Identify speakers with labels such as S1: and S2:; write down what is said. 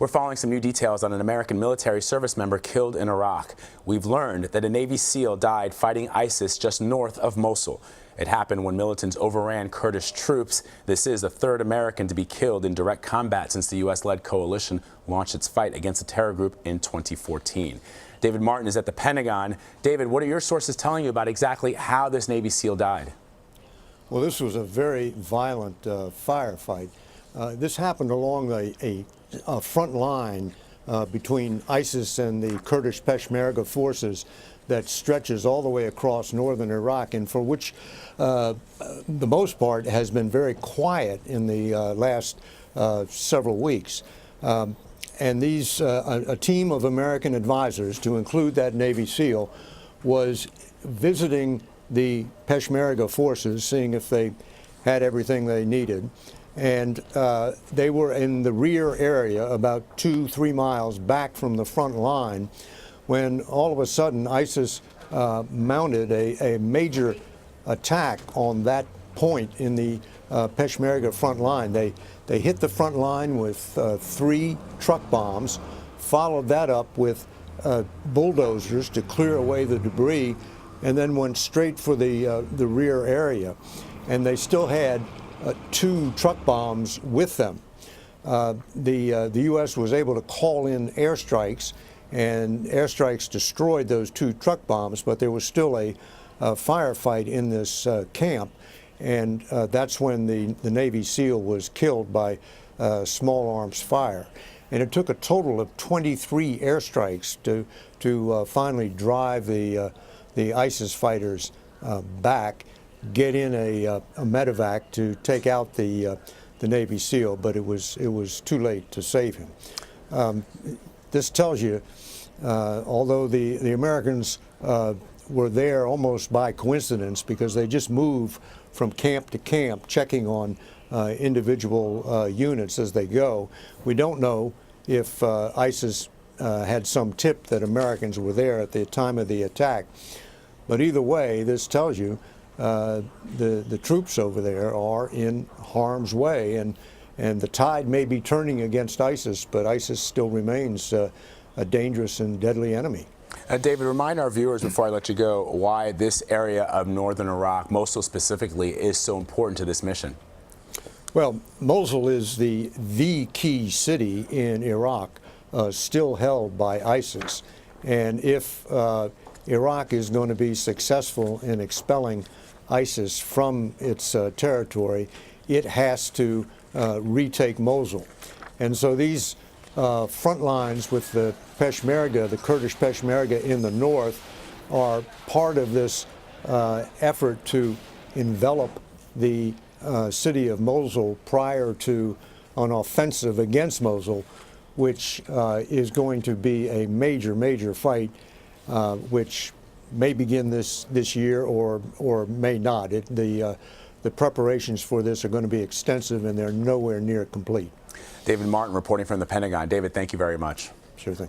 S1: We're following some new details on an American military service member killed in Iraq. We've learned that a Navy SEAL died fighting ISIS just north of Mosul. It happened when militants overran Kurdish troops. This is the third American to be killed in direct combat since the U.S.-led coalition launched its fight against the terror group in 2014. David Martin is at the Pentagon. David, what are your sources telling you about exactly how this Navy SEAL died?
S2: Well, this was a very violent firefight. This happened along a front line between ISIS and the Kurdish Peshmerga forces that stretches all the way across northern Iraq, and for which the most part has been very quiet in the last several weeks. And a team of American advisors, to include that Navy SEAL, was visiting the Peshmerga forces, seeing if they had everything they needed. And they were in the rear area, about 2-3 miles back from the front line, when all of a sudden ISIS mounted a major attack on that point in the Peshmerga front line. They hit the front line with 3 truck bombs, followed that up with bulldozers to clear away the debris, and then went straight for the rear area. And they still had 2 truck bombs with them. The U.S. was able to call in airstrikes, and airstrikes destroyed those 2 truck bombs, but there was still a firefight in this camp, and that's when the Navy SEAL was killed by small arms fire. And it took a total of 23 airstrikes to finally drive the ISIS fighters back, get in a medevac to take out the Navy SEAL, but it was too late to save him. This tells you, although the Americans were there almost by coincidence because they just move from camp to camp, checking on individual units as they go, we don't know if ISIS had some tip that Americans were there at the time of the attack. But either way, this tells you the troops over there are in harm's way, and the tide may be turning against ISIS, but ISIS still remains a dangerous and deadly enemy.
S1: David, remind our viewers before I let you go why this area of northern Iraq, Mosul specifically, is so important to this mission.
S2: Well, Mosul is the key city in Iraq, still held by ISIS, and if Iraq is going to be successful in expelling ISIS from its territory, it has to retake Mosul. And so these front lines with the Peshmerga, the Kurdish Peshmerga in the north, are part of this effort to envelop the city of Mosul prior to an offensive against Mosul, which is going to be a major fight, which may begin this year or may not. The preparations for this are going to be extensive, and they're nowhere near complete.
S1: David Martin reporting from the Pentagon. David, thank you very much.
S2: Sure thing.